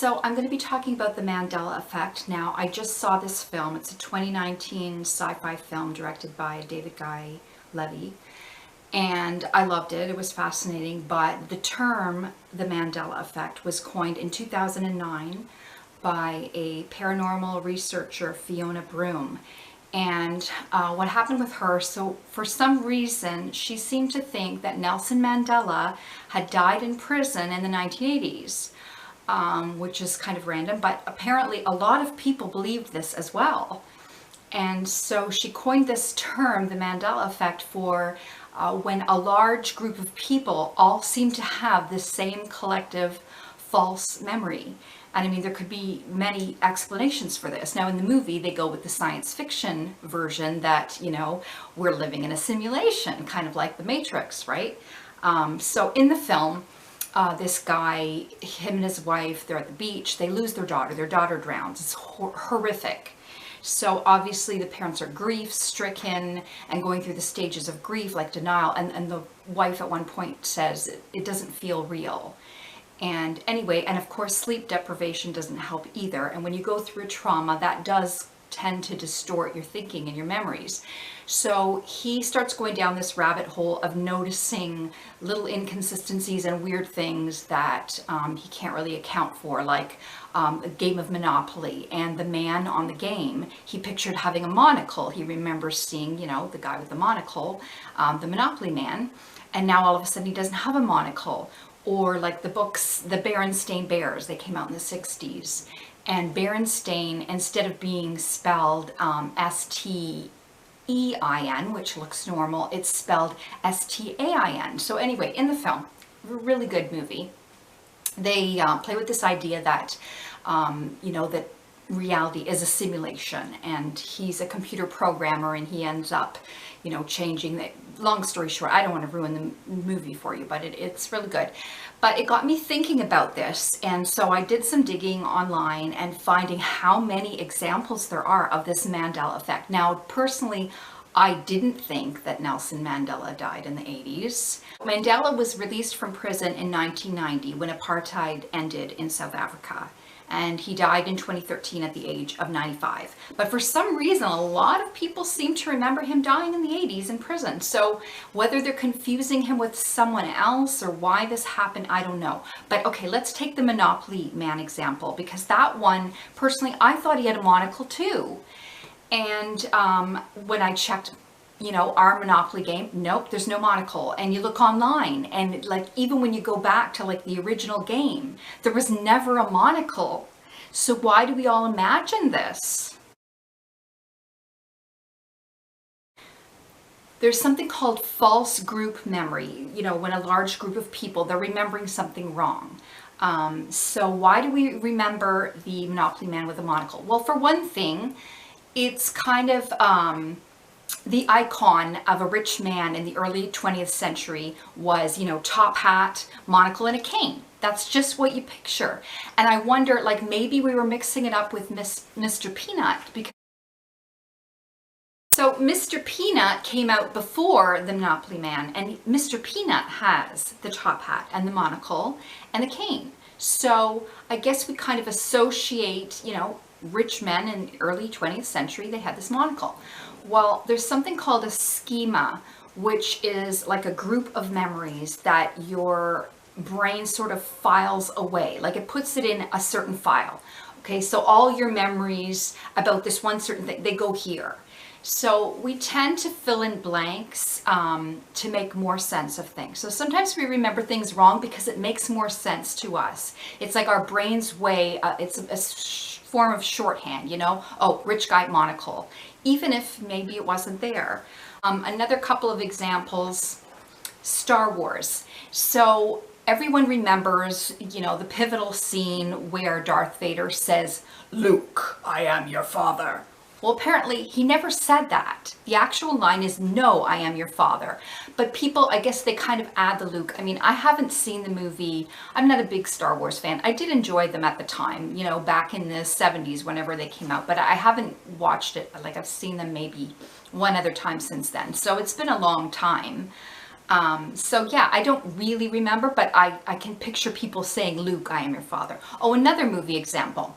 So I'm going to be talking about the Mandela Effect. Now, I just saw this film. It's a 2019 sci-fi film directed by David Guy Levy, and I loved it. It was fascinating, but the term, the Mandela Effect, was coined in 2009 by a paranormal researcher, Fiona Broome. And what happened with her, so for some reason, she seemed to think that Nelson Mandela had died in prison in the 1980s. Which is kind of random, but apparently a lot of people believed this as well. And so she coined this term, the Mandela Effect, for when a large group of people all seem to have the same collective false memory. And I mean, there could be many explanations for this. Now in the movie, they go with the science fiction version that, you know, we're living in a simulation, kind of like the Matrix, right? So in the film, this guy, him and his wife, they're at the beach, they lose their daughter drowns. It's horrific. So obviously the parents are grief stricken and going through the stages of grief, like denial, and the wife at one point says it doesn't feel real. And anyway, and of course sleep deprivation doesn't help either, and when you go through trauma, that does tend to distort your thinking and your memories. So he starts going down this rabbit hole of noticing little inconsistencies and weird things that he can't really account for, like a game of Monopoly, and the man on the game, he pictured having a monocle. He remembers seeing, you know, the guy with the monocle, the Monopoly man, and now all of a sudden he doesn't have a monocle. Or like the books, the Berenstain Bears, they came out in the 60s. And Berenstain, instead of being spelled S-T-E-I-N, which looks normal, it's spelled S-T-A-I-N. So anyway, in the film, really good movie. They play with this idea that, you know, that reality is a simulation, and he's a computer programmer, and he ends up, you know, changing the, long story short, I don't want to ruin the movie for you, but it's really good. But it got me thinking about this, and so I did some digging online and finding how many examples there are of this Mandela effect. Now, personally, I didn't think that Nelson Mandela died in the 80s. Mandela was released from prison in 1990 when apartheid ended in South Africa. And he died in 2013 at the age of 95. But for some reason, a lot of people seem to remember him dying in the 80s in prison. So whether they're confusing him with someone else or why this happened, I don't know. But okay, let's take the Monopoly man example, because that one, personally, I thought he had a monocle too. And when I checked, you know, our Monopoly game, nope, there's no monocle. And you look online, and like even when you go back to like the original game, there was never a monocle. So why do we all imagine this? There's something called false group memory, you know, when a large group of people, they're remembering something wrong. So why do we remember the Monopoly man with a monocle? Well, for one thing, it's kind of the icon of a rich man in the early 20th century was, you know, top hat, monocle, and a cane. That's just what you picture. And I wonder, like, maybe we were mixing it up with Mr. Peanut, because so Mr. Peanut came out before the Monopoly man, and Mr. Peanut has the top hat and the monocle and the cane. So I guess we kind of associate, you know, rich men in the early 20th century, they had this monocle. Well, there's something called a schema, which is like a group of memories that your brain sort of files away, like it puts it in a certain file. Okay, so all your memories about this one certain thing, they go here. So we tend to fill in blanks to make more sense of things. So sometimes we remember things wrong because it makes more sense to us. It's like our brain's way, it's a form of shorthand, you know? Oh, rich guy monocle, even if maybe it wasn't there. Another couple of examples, Star Wars. So everyone remembers, you know, the pivotal scene where Darth Vader says, "Luke, I am your father." Well, apparently he never said that. The actual line is, "No, I am your father." But people, I guess they kind of add the Luke. I mean, I haven't seen the movie. I'm not a big Star Wars fan. I did enjoy them at the time, you know, back in the 70s, whenever they came out. But I haven't watched it. Like, I've seen them maybe one other time since then. So it's been a long time. So yeah, I don't really remember, but I can picture people saying, Luke, I am your father. Oh, another movie example,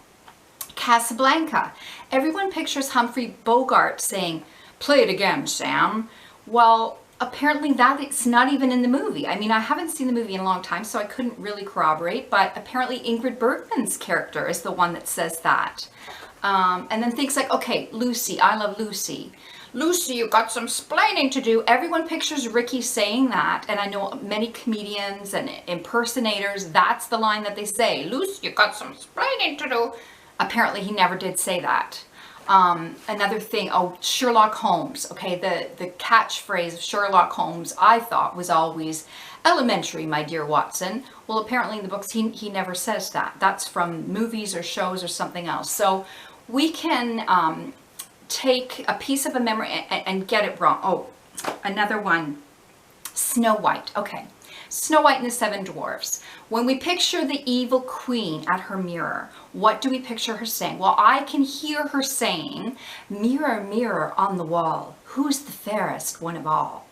Casablanca. Everyone pictures Humphrey Bogart saying, play it again, Sam. Well, apparently that it's not even in the movie. I mean, I haven't seen the movie in a long time, so I couldn't really corroborate, but apparently Ingrid Bergman's character is the one that says that. And then things like, okay, Lucy, I love Lucy. Lucy, you got some splaining to do. Everyone pictures Ricky saying that, and I know many comedians and impersonators, that's the line that they say. Lucy, you got some splaining to do. Apparently he never did say that. Another thing, oh, Sherlock Holmes. Okay, the catchphrase of Sherlock Holmes, I thought, was always elementary, my dear Watson. Well, apparently in the books he never says that. That's from movies or shows or something else. So we can take a piece of a memory and get it wrong. Oh, another one, Snow White. Okay, Snow White and the Seven Dwarfs. When we picture the evil queen at her mirror, what do we picture her saying? Well, I can hear her saying, mirror, mirror on the wall, who's the fairest one of all?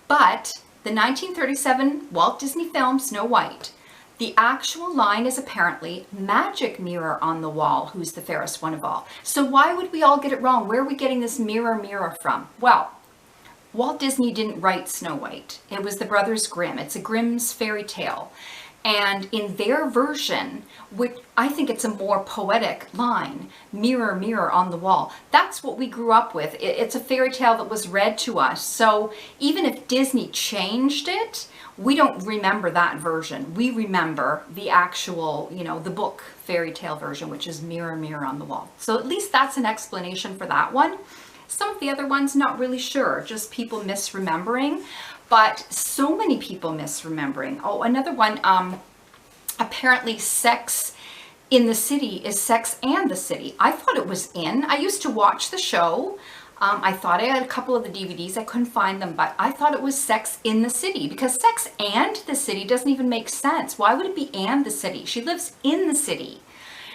But the 1937 Walt Disney film, Snow White, the actual line is apparently, magic mirror on the wall, who's the fairest one of all. So why would we all get it wrong? Where are we getting this mirror, mirror from? Well, Walt Disney didn't write Snow White. It was the Brothers Grimm. It's a Grimm's fairy tale. And in their version, which I think it's a more poetic line, mirror, mirror on the wall. That's what we grew up with. It's a fairy tale that was read to us. So even if Disney changed it, we don't remember that version. We remember the actual, you know, the book fairy tale version, which is mirror, mirror on the wall. So at least that's an explanation for that one. Some of the other ones, not really sure, just people misremembering, but so many people misremembering. Oh, another one, apparently Sex in the City is Sex and the City. I thought it was in. I used to watch the show. I thought I had a couple of the DVDs. I couldn't find them, but I thought it was Sex in the City because Sex and the City doesn't even make sense. Why would it be and the city? She lives in the city.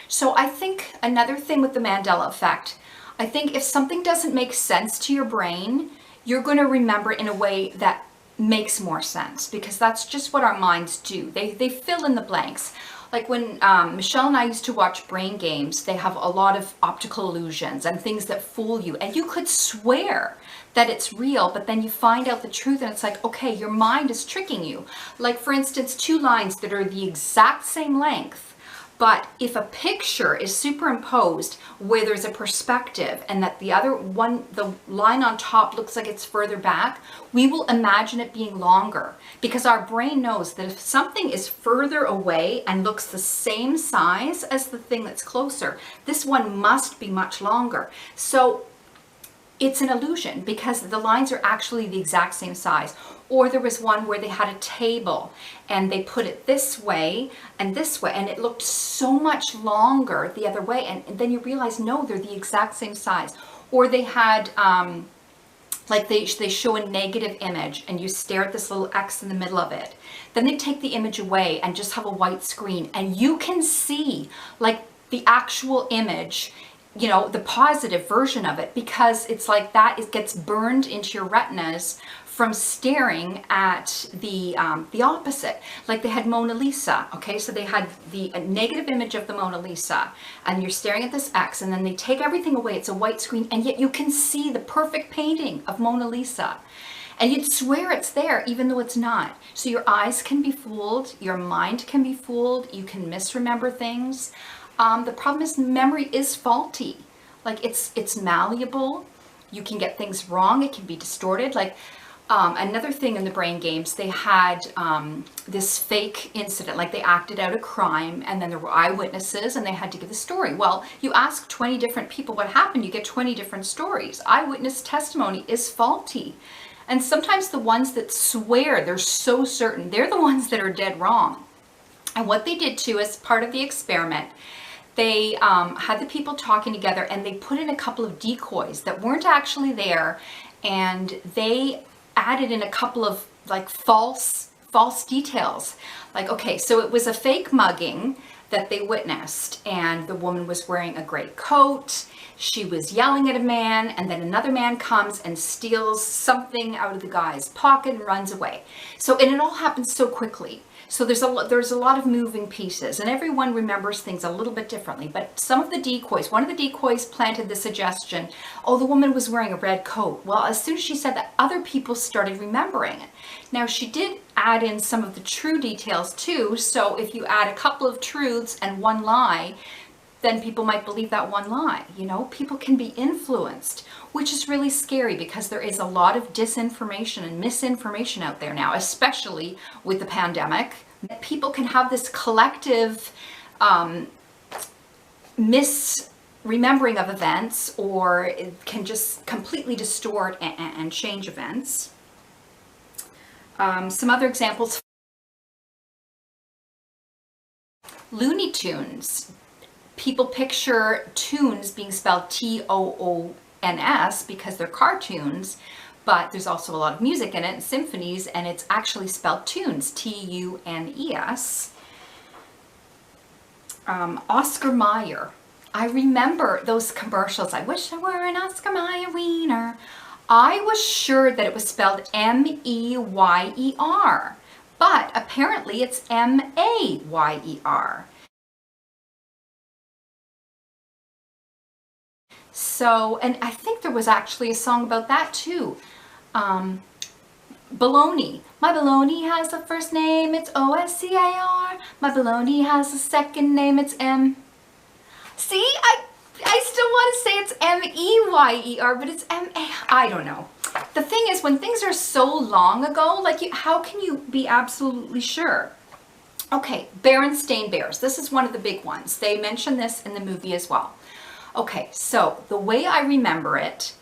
So I think another thing with the Mandela Effect, I think if something doesn't make sense to your brain, you're going to remember in a way that makes more sense because that's just what our minds do. They fill in the blanks. Like when Michelle and I used to watch Brain Games, they have a lot of optical illusions and things that fool you. And you could swear that it's real, but then you find out the truth and it's like, okay, your mind is tricking you. Like for instance, two lines that are the exact same length, but if a picture is superimposed where there's a perspective and that the other one, the line on top looks like it's further back, we will imagine it being longer because our brain knows that if something is further away and looks the same size as the thing that's closer, this one must be much longer. So it's an illusion because the lines are actually the exact same size. Or there was one where they had a table and they put it this way and it looked so much longer the other way, and then you realize no, they're the exact same size. Or they had like they show a negative image and you stare at this little X in the middle of it, then they take the image away and just have a white screen and you can see like the actual image, you know, the positive version of it, because it's like that, it gets burned into your retinas from staring at the opposite. Like they had Mona Lisa, okay? So they had the negative image of the Mona Lisa and you're staring at this X and then they take everything away. It's a white screen and yet you can see the perfect painting of Mona Lisa. And you'd swear it's there even though it's not. So your eyes can be fooled, your mind can be fooled, you can misremember things. The problem is memory is faulty. Like it's malleable, you can get things wrong, it can be distorted. Like another thing in the Brain Games, they had this fake incident, like they acted out a crime and then there were eyewitnesses and they had to give a story. Well, you ask 20 different people what happened, you get 20 different stories. Eyewitness testimony is faulty. And sometimes the ones that swear they're so certain, they're the ones that are dead wrong. And what they did too as part of the experiment, they had the people talking together and they put in a couple of decoys that weren't actually there, and they added in a couple of like false details. Like, okay, so it was a fake mugging, that they witnessed. And the woman was wearing a gray coat. She was yelling at a man, and then another man comes and steals something out of the guy's pocket and runs away. So, and it all happens so quickly. So there's a lot of moving pieces, and everyone remembers things a little bit differently. But some of the decoys, one of the decoys planted the suggestion, oh, the woman was wearing a red coat. Well, as soon as she said that, other people started remembering it. Now, she did add in some of the true details too. So if you add a couple of truths and one lie, then people might believe that one lie. You know, people can be influenced, which is really scary because there is a lot of disinformation and misinformation out there now, especially with the pandemic. People can have this collective misremembering of events, or it can just completely distort and change events. Some other examples. Looney Tunes. People picture tunes being spelled T-O-O-N-S because they're cartoons, but there's also a lot of music in it, and symphonies, and it's actually spelled tunes, T-U-N-E-S. Oscar Mayer. I remember those commercials. I wish I were an Oscar Mayer wiener. I was sure that it was spelled M-E-Y-E-R, but apparently it's M-A-Y-E-R. So, and I think there was actually a song about that too. Baloney. My baloney has a first name, it's O-S-C-A-R. My baloney has a second name, it's M. See, I still want to say it's M-E-Y-E-R, but it's M-A. I don't know. The thing is, when things are so long ago, like, how can you be absolutely sure? Okay, Berenstain Bears. This is one of the big ones. They mention this in the movie as well. Okay, so the way I remember it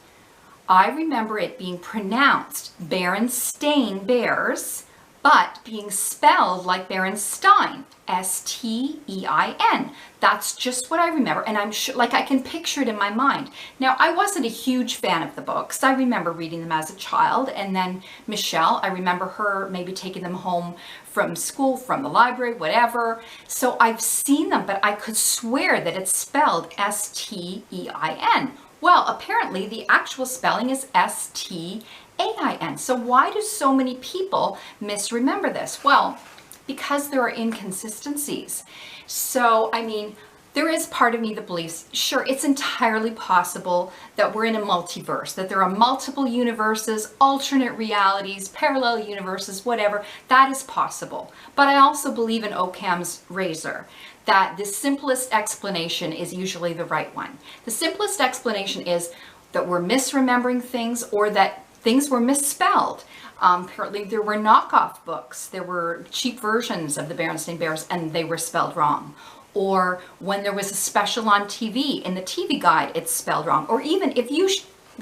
being pronounced Berenstain Bears, but being spelled like Berenstein, S-T-E-I-N. That's just what I remember, and I'm sure, like, I can picture it in my mind. Now, I wasn't a huge fan of the books. I remember reading them as a child, and then Michelle, I remember her maybe taking them home from school, from the library, whatever. So I've seen them, but I could swear that it's spelled S-T-E-I-N. Well, apparently the actual spelling is S-T-A-I-N. So why do so many people misremember this? Well, because there are inconsistencies. So, I mean, there is part of me that believes, sure, it's entirely possible that we're in a multiverse, that there are multiple universes, alternate realities, parallel universes, whatever. That is possible. But I also believe in Occam's razor, that the simplest explanation is usually the right one. The simplest explanation is that we're misremembering things, or that things were misspelled. Apparently there were knockoff books. There were cheap versions of the Berenstain Bears and they were spelled wrong. Or when there was a special on TV, in the TV guide, it's spelled wrong. Or even if you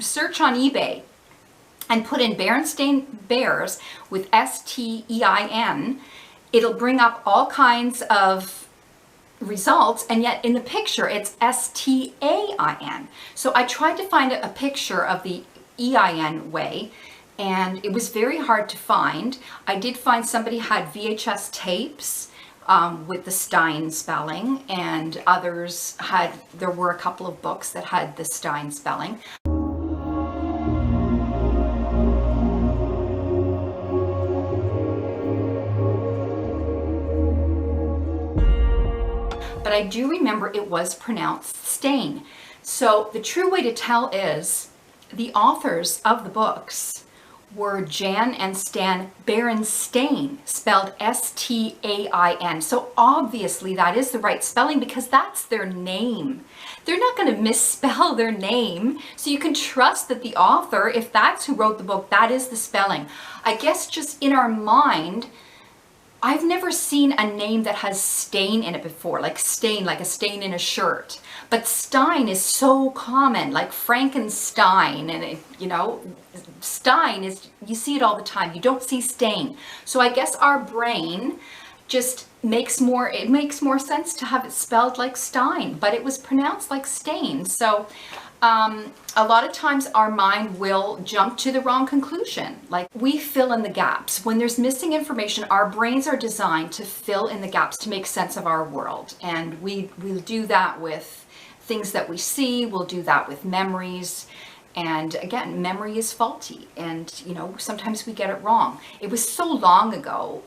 search on eBay and put in Berenstain Bears with S-T-E-I-N, it'll bring up all kinds of results, and yet in the picture it's S-T-A-I-N. So I tried to find a picture of the E-I-N way, and it was very hard to find. I did find somebody had VHS tapes with the Stein spelling, and others had, there were a couple of books that had the Stein spelling. But I do remember it was pronounced Stain. So the true way to tell is the authors of the books were Jan and Stan Berenstain, spelled S-T-A-I-N. So obviously that is the right spelling because that's their name. They're not going to misspell their name. So you can trust that the author, if that's who wrote the book, that is the spelling. I guess just in our mind, I've never seen a name that has stain in it before, like stain, like a stain in a shirt. But Stein is so common, like Frankenstein, and it, you know, Stein is, you see it all the time. You don't see stain. So I guess our brain just makes more, it makes more sense to have it spelled like Stein, but it was pronounced like stain. So a lot of times our mind will jump to the wrong conclusion. Like, we fill in the gaps. When there's missing information, our brains are designed to fill in the gaps to make sense of our world. And we'll do that with things that we see, we'll do that with memories. And again, memory is faulty, and sometimes we get it wrong. It was so long ago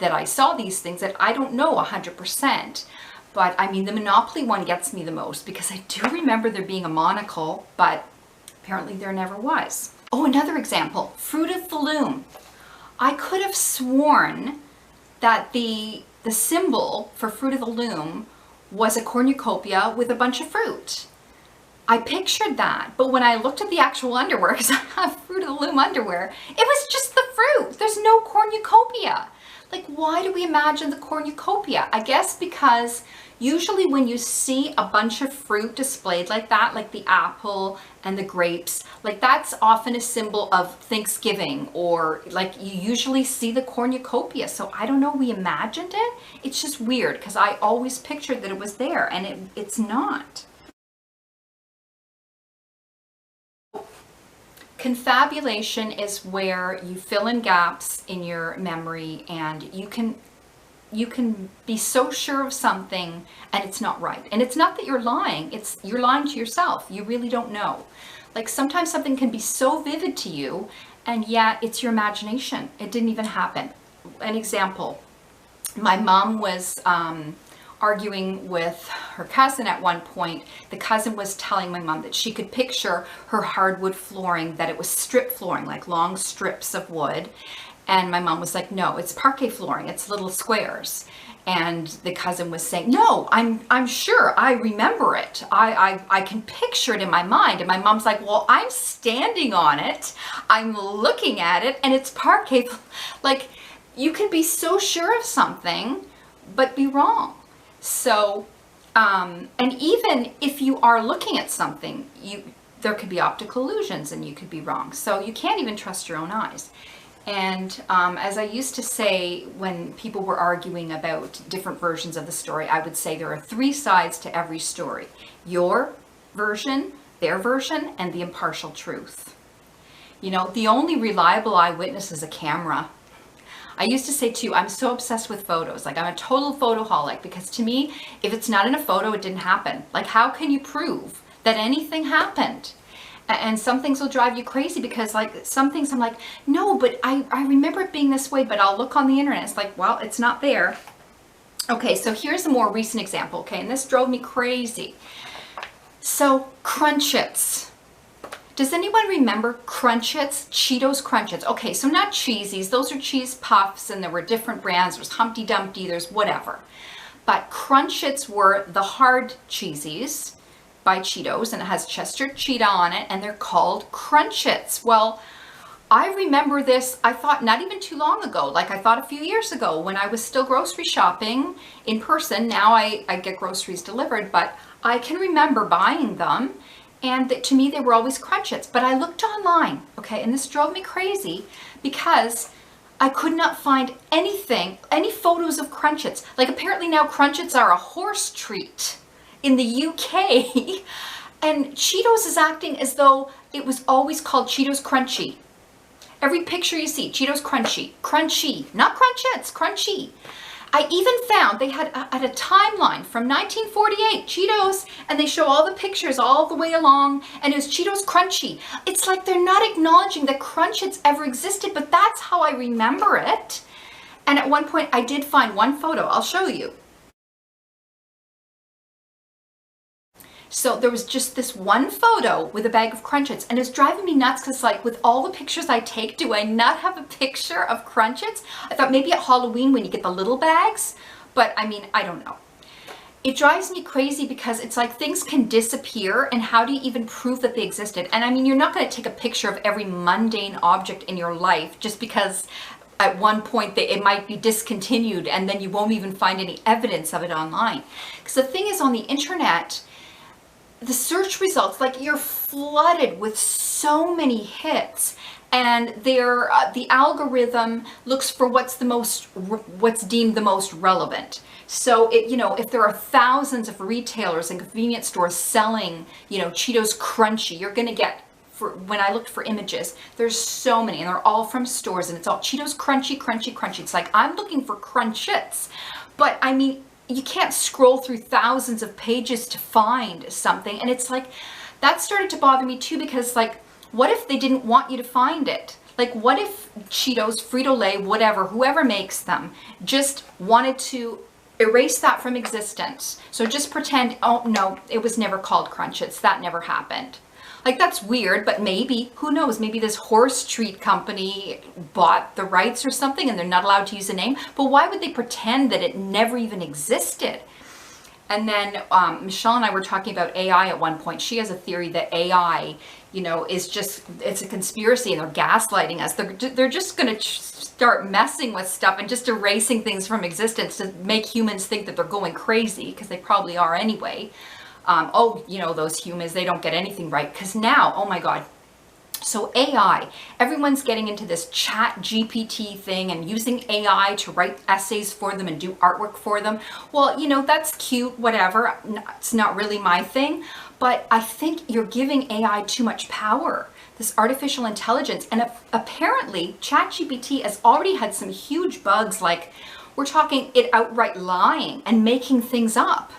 that I saw these things that I don't know 100%. But I mean, the Monopoly one gets me the most, because I do remember there being a monocle, but apparently there never was. Oh, another example, Fruit of the Loom. I could have sworn that the symbol for Fruit of the Loom was a cornucopia with a bunch of fruit. I pictured that, but when I looked at the actual underwear, because I have Fruit of the Loom underwear, it was just the fruit. There's no cornucopia. Like, why do we imagine the cornucopia? I guess because usually when you see a bunch of fruit displayed like that, like the apple and the grapes, like that's often a symbol of Thanksgiving, or like you usually see the cornucopia. So I don't know, we imagined it. It's just weird, because I always pictured that it was there, and it's not. Confabulation is where you fill in gaps in your memory, and you can be so sure of something and it's not right. And it's not that you're lying, you're lying to yourself. You really don't know. Like, sometimes something can be so vivid to you, and yet it's your imagination. It didn't even happen. An example, my mom was arguing with her cousin at one point. The cousin was telling my mom that she could picture her hardwood flooring, that it was strip flooring, like long strips of wood. And my mom was like, no, it's parquet flooring, it's little squares. And the cousin was saying, no, I'm sure, I remember it. I can picture it in my mind. And my mom's like, well, I'm standing on it, I'm looking at it, and it's parquet. Like, you can be so sure of something, but be wrong. So, and even if you are looking at something, there could be optical illusions and you could be wrong. So you can't even trust your own eyes. And as I used to say when people were arguing about different versions of the story, I would say there are 3 sides to every story: your version, their version, and the impartial truth. The only reliable eyewitness is a camera. I used to say too, I'm so obsessed with photos. Like, I'm a total photoholic, because to me, if it's not in a photo, it didn't happen. Like, how can you prove that anything happened? And some things will drive you crazy, because like some things I'm like, no, but I remember it being this way, but I'll look on the internet. It's like, well, it's not there. Okay, so here's a more recent example, okay? And this drove me crazy. So, Crunchits. Does anyone remember Crunchits? Cheetos Crunchits. Okay, so not Cheesies. Those are cheese puffs, and there were different brands. There's Humpty Dumpty, there's whatever. But Crunchits were the hard cheesies by Cheetos, and it has Chester Cheetah on it, and they're called Crunchits. Well, I remember this, I thought not even too long ago, like I thought a few years ago when I was still grocery shopping in person. Now I get groceries delivered, but I can remember buying them. And to me, they were always Crunchits. But I looked online, okay, and this drove me crazy because I could not find anything, any photos of Crunchits. Like, apparently now Crunchits are a horse treat in the UK. And Cheetos is acting as though it was always called Cheetos Crunchy. Every picture you see, Cheetos Crunchy. Crunchy, not Crunchits, Crunchy. I even found they had at a timeline from 1948, Cheetos, and they show all the pictures all the way along, and it was Cheetos Crunchy. It's like they're not acknowledging that Crunchits ever existed, but that's how I remember it. And at one point, I did find one photo. I'll show you. So there was just this one photo with a bag of Crunchits, and it's driving me nuts because, like, with all the pictures I take, do I not have a picture of Crunchits? I thought maybe at Halloween when you get the little bags, but I mean, I don't know. It drives me crazy because it's like things can disappear, and how do you even prove that they existed? And I mean, you're not going to take a picture of every mundane object in your life just because at one point it might be discontinued and then you won't even find any evidence of it online. Because the thing is, on the internet, the search results, like, you're flooded with so many hits, and the algorithm looks for what's deemed the most relevant. So if there are thousands of retailers and convenience stores selling, Cheetos Crunchy, you're going to get, when I looked for images, there's so many, and they're all from stores, and it's all Cheetos Crunchy, Crunchy, Crunchy. It's like, I'm looking for Crunchits, but I mean, you can't scroll through thousands of pages to find something. And it's like, that started to bother me too, because like, what if they didn't want you to find it? Like, what if Cheetos, Frito-Lay, whatever, whoever makes them, just wanted to erase that from existence? So just pretend, oh no, it was never called Crunchits, that never happened. Like, that's weird, but maybe, who knows, maybe this horse treat company bought the rights or something and they're not allowed to use the name. But why would they pretend that it never even existed? And then Michelle and I were talking about AI at one point. She has a theory that AI, is just, it's a conspiracy and they're gaslighting us. They're just going to start messing with stuff and just erasing things from existence to make humans think that they're going crazy, because they probably are anyway. Those humans, they don't get anything right. Because now, oh my God. So AI, everyone's getting into this chat GPT thing and using AI to write essays for them and do artwork for them. Well, that's cute, whatever. It's not really my thing. But I think you're giving AI too much power, this artificial intelligence. And apparently, ChatGPT has already had some huge bugs, like we're talking it outright lying and making things up.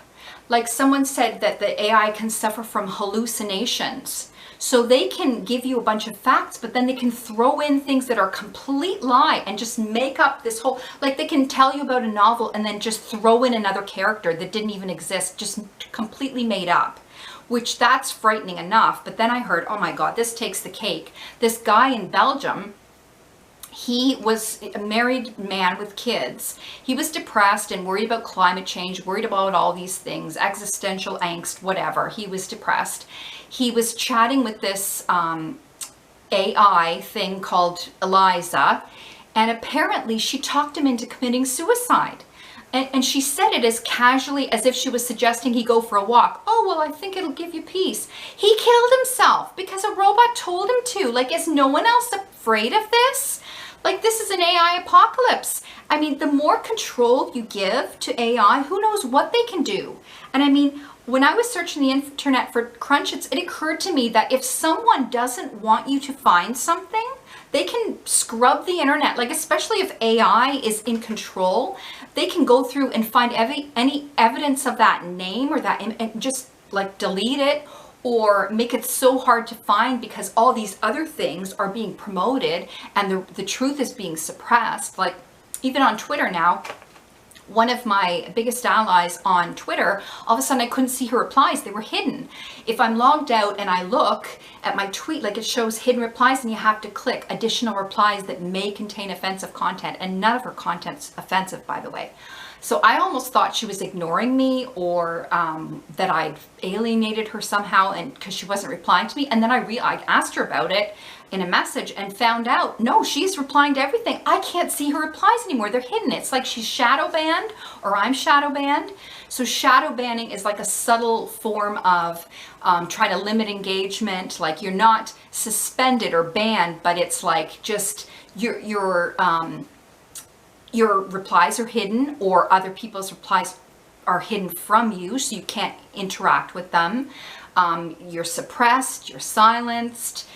Like someone said that the AI can suffer from hallucinations. So they can give you a bunch of facts, but then they can throw in things that are complete lie and just make up this whole, like they can tell you about a novel and then just throw in another character that didn't even exist, just completely made up, which that's frightening enough. But then I heard, oh my God, this takes the cake. This guy in Belgium, he was a married man with kids. He was depressed and worried about climate change, worried about all these things, existential angst, whatever. He was depressed. He was chatting with this AI thing called Eliza, and apparently she talked him into committing suicide. And she said it as casually as if she was suggesting he go for a walk. Oh, well, I think it'll give you peace. He killed himself because a robot told him to. Like, is no one else afraid of this? Like, this is an AI apocalypse. I mean, the more control you give to AI, who knows what they can do. And I mean, when I was searching the internet for Crunchits, it occurred to me that if someone doesn't want you to find something, they can scrub the internet. Like, especially if AI is in control, they can go through and find any evidence of that name or that, and just like delete it, or make it so hard to find because all these other things are being promoted and the truth is being suppressed. Like, even on Twitter now, one of my biggest allies on Twitter, all of a sudden I couldn't see her replies. They were hidden. If I'm logged out and I look at my tweet, like, it shows hidden replies, and you have to click additional replies that may contain offensive content, and none of her content's offensive, by the way. So I almost thought she was ignoring me, or that I'd alienated her somehow, and because she wasn't replying to me. And then I asked her about it in a message and found out, no, she's replying to everything. I can't see her replies anymore. They're hidden. It's like she's shadow banned, or I'm shadow banned. So shadow banning is like a subtle form of trying to limit engagement. Like, you're not suspended or banned, but it's like just your replies are hidden, or other people's replies are hidden from you, so you can't interact with them. You're suppressed, you're silenced.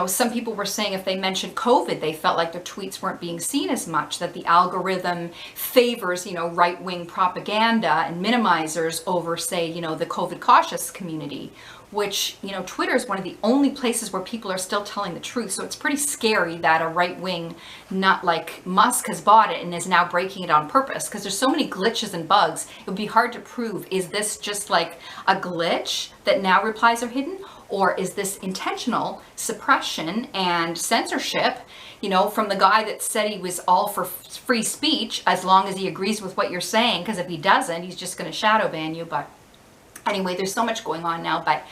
Some people were saying if they mentioned COVID, they felt like their tweets weren't being seen as much, that the algorithm favors, right-wing propaganda and minimizers over, say, the COVID cautious community, which, Twitter is one of the only places where people are still telling the truth. So it's pretty scary that a right-wing nut like Musk has bought it and is now breaking it on purpose, because there's so many glitches and bugs. It would be hard to prove, is this just like a glitch that now replies are hidden? Or is this intentional suppression and censorship, from the guy that said he was all for free speech as long as he agrees with what you're saying? Because if he doesn't, he's just going to shadow ban you. But anyway, there's so much going on now, but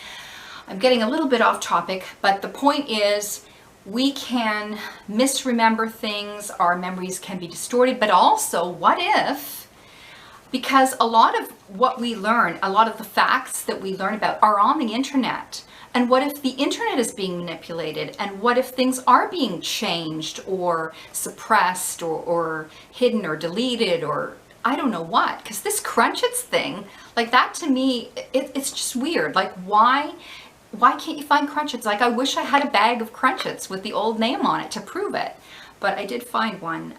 I'm getting a little bit off topic. But the point is, we can misremember things, our memories can be distorted, but also, what if, because a lot of what we learn, a lot of the facts that we learn about are on the internet. And what if the internet is being manipulated? And what if things are being changed or suppressed or hidden or deleted or I don't know what? Because this Crunchits thing, like that to me, it's just weird. Like why can't you find Crunchits? Like I wish I had a bag of Crunchits with the old name on it to prove it. But I did find one.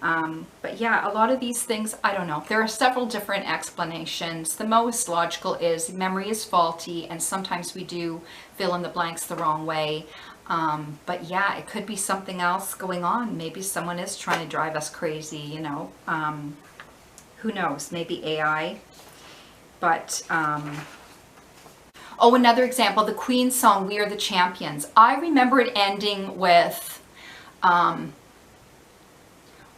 But yeah, a lot of these things, I don't know. There are several different explanations. The most logical is memory is faulty, and sometimes we do fill in the blanks the wrong way. But yeah, it could be something else going on. Maybe someone is trying to drive us crazy, you know. Who knows? Maybe AI. But, oh, another example, the Queen song, We Are the Champions. I remember it ending with,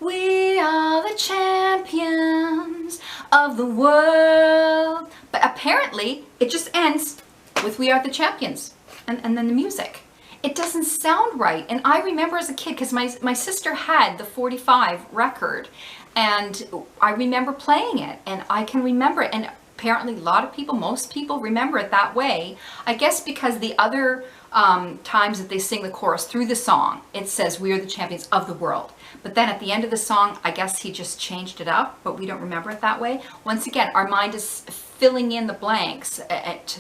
we are the champions of the world. But apparently, it just ends with We Are the Champions. And then the music. It doesn't sound right. And I remember as a kid, because my sister had the 45 record. And I remember playing it. And I can remember it. And apparently a lot of people, most people remember it that way. I guess because the other times that they sing the chorus through the song, it says we are the champions of the world. But then at the end of the song, I guess he just changed it up, but we don't remember it that way. Once again, our mind is filling in the blanks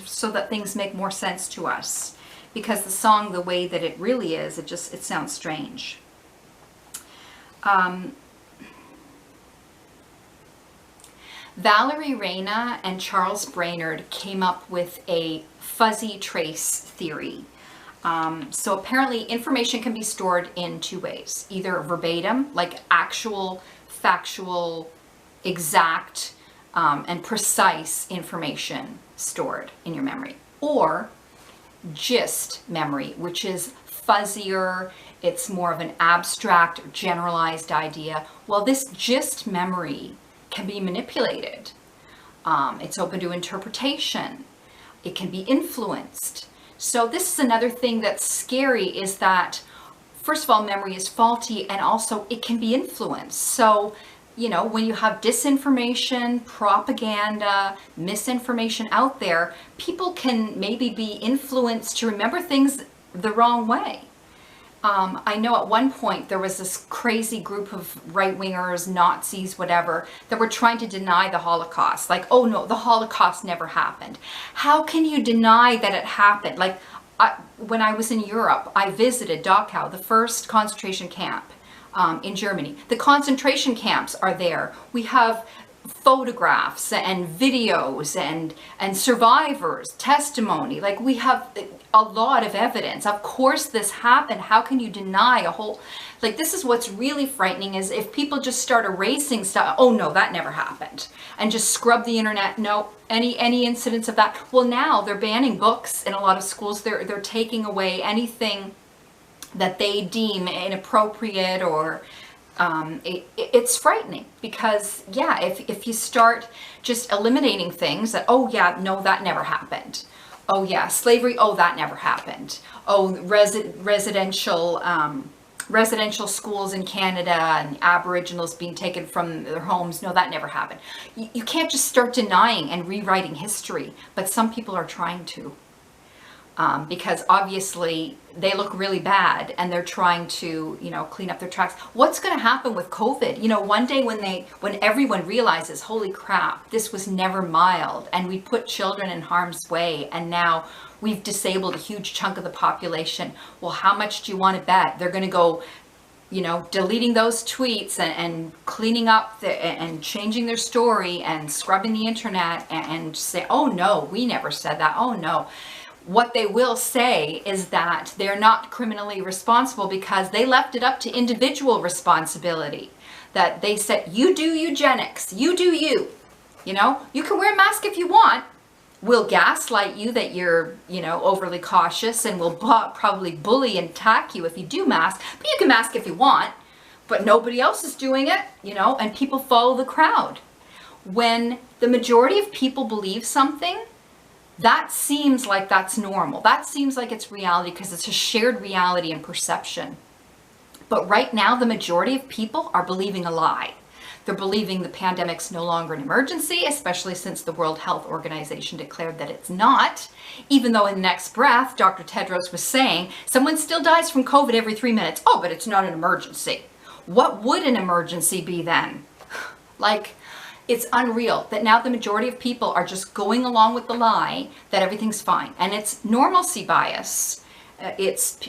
so that things make more sense to us. Because the song, the way that it really is, it sounds strange. Valerie Reyna and Charles Brainerd came up with a fuzzy trace theory. So apparently information can be stored in two ways, either verbatim, like actual, factual, exact, and precise information stored in your memory, or gist memory, which is fuzzier, it's more of an abstract or generalized idea. Well, this gist memory can be manipulated. It's open to interpretation. It can be influenced. So this is another thing that's scary, is that, first of all, memory is faulty, and also it can be influenced. So, you know, when you have disinformation, propaganda, misinformation out there, people can maybe be influenced to remember things the wrong way. I know at one point there was this crazy group of right-wingers, Nazis, whatever, that were trying to deny the Holocaust. Like, oh no, the Holocaust never happened. How can you deny that it happened? Like, when I was in Europe, I visited Dachau, the first concentration camp in Germany. The concentration camps are there. We have photographs and videos and survivors testimony. Like, we have a lot of evidence. Of course this happened. How can you deny a whole, like, this is what's really frightening, is if people just start erasing stuff. Oh no, that never happened, and just scrub the internet. No, any incidents of that. Well, now they're banning books in a lot of schools. They're taking away anything that they deem inappropriate, or it's frightening, because yeah, if you start just eliminating things that, oh yeah, no, that never happened. Oh yeah, slavery, oh that never happened. Oh, residential schools in Canada and Aboriginals being taken from their homes, no, that never happened. You can't just start denying and rewriting history, but some people are trying to. Because obviously they look really bad and they're trying to, you know, clean up their tracks. What's going to happen with COVID? You know, one day when everyone realizes, holy crap, this was never mild, and we put children in harm's way, and now we've disabled a huge chunk of the population. Well, how much do you want to bet they're going to go, you know, deleting those tweets and cleaning up and changing their story and scrubbing the internet and say, oh no, we never said that. Oh no. What they will say is that they're not criminally responsible because they left it up to individual responsibility. That they said, you do eugenics, you do you. You know, you can wear a mask if you want. We'll gaslight you that you're, you know, overly cautious, and we'll probably bully and attack you if you do mask. But you can mask if you want, but nobody else is doing it, you know, and people follow the crowd. When the majority of people believe something, that seems like that's normal. That seems like it's reality because it's a shared reality and perception. But right now, the majority of people are believing a lie. They're believing the pandemic's no longer an emergency, especially since the World Health Organization declared that it's not, even though in the next breath, Dr. Tedros was saying, someone still dies from COVID every 3 minutes. Oh, but it's not an emergency. What would an emergency be then? Like, it's unreal that now the majority of people are just going along with the lie that everything's fine. And it's normalcy bias.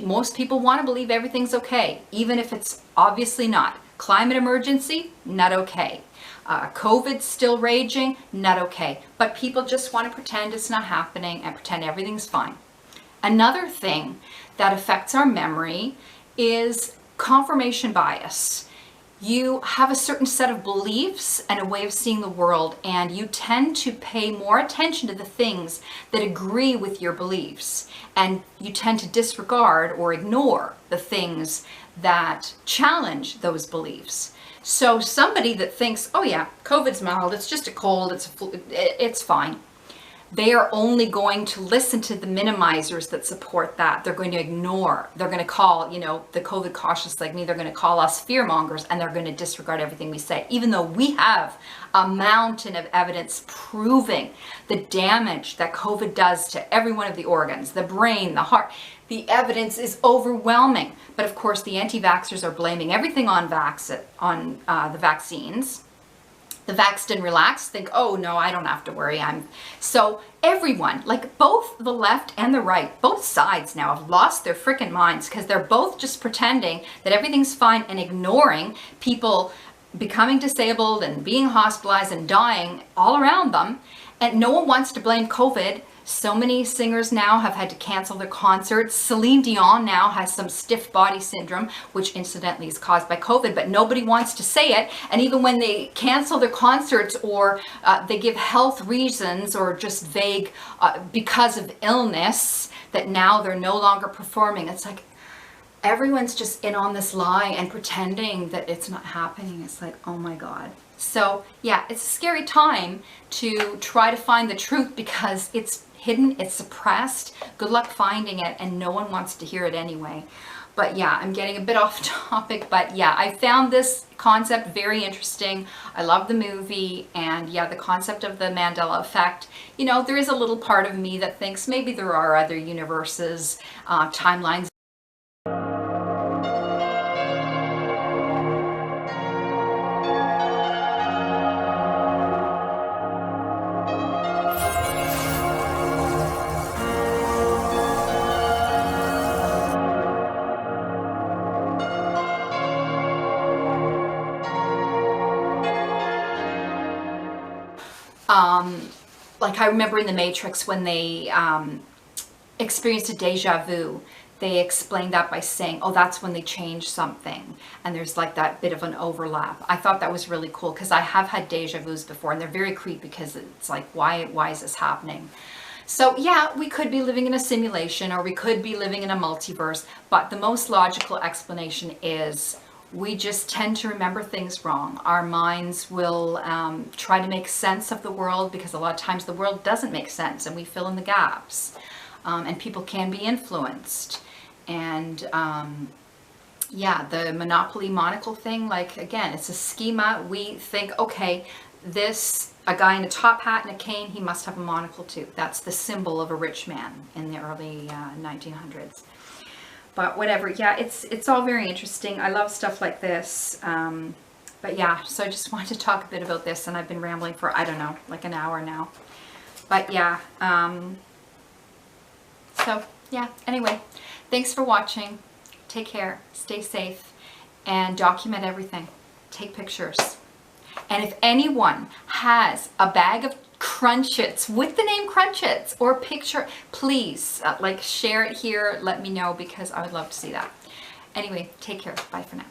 Most people want to believe everything's okay, even if it's obviously not. Climate emergency, not okay. COVID's still raging, not okay. But people just want to pretend it's not happening and pretend everything's fine. Another thing that affects our memory is confirmation bias. You have a certain set of beliefs and a way of seeing the world, and you tend to pay more attention to the things that agree with your beliefs, and you tend to disregard or ignore the things that challenge those beliefs. So somebody that thinks, oh yeah, COVID's mild, it's just a cold, it's fine. They are only going to listen to the minimizers that support that. They're going to ignore, they're going to call, the COVID cautious like me, they're going to call us fear mongers, and they're going to disregard everything we say, even though we have a mountain of evidence proving the damage that COVID does to every one of the organs, the brain, the heart. The evidence is overwhelming. But of course, the anti-vaxxers are blaming everything on the vaccines. The vaxxed and relaxed think, oh no, I don't have to worry. So everyone, like both the left and the right, both sides now have lost their freaking minds because they're both just pretending that everything's fine and ignoring people becoming disabled and being hospitalized and dying all around them. And no one wants to blame COVID. So many singers now have had to cancel their concerts. Celine Dion now has some stiff body syndrome, which incidentally is caused by COVID, but nobody wants to say it. And even when they cancel their concerts or they give health reasons or just vague because of illness, that now they're no longer performing. It's like everyone's just in on this lie and pretending that it's not happening. It's like, oh my God. So yeah, it's a scary time to try to find the truth because it's hidden, it's suppressed. Good luck finding it, and no one wants to hear it anyway. But yeah, I'm getting a bit off topic, but yeah, I found this concept very interesting. I love the movie, and yeah, the concept of the Mandela Effect. There is a little part of me that thinks maybe there are other universes, timelines. Like I remember in The Matrix when they experienced a deja vu, they explained that by saying, oh, that's when they changed something. And there's like that bit of an overlap. I thought that was really cool because I have had deja vus before, and they're very creepy because it's like, why is this happening? So yeah, we could be living in a simulation, or we could be living in a multiverse, but the most logical explanation is we just tend to remember things wrong. Our minds will try to make sense of the world because a lot of times the world doesn't make sense and we fill in the gaps. And people can be influenced. And yeah, the Monopoly monocle thing, like again, it's a schema. We think, okay, a guy in a top hat and a cane, he must have a monocle too. That's the symbol of a rich man in the early 1900s. But whatever, yeah, it's all very interesting. I love stuff like this. But yeah, so I just wanted to talk a bit about this, and I've been rambling for, I don't know, like an hour now. But yeah, so yeah, anyway, thanks for watching. Take care, stay safe, and document everything. Take pictures. And if anyone has a bag of Crunchits with the name Crunchits or a picture, please like share it here. Let me know because I would love to see that. Anyway, take care. Bye for now.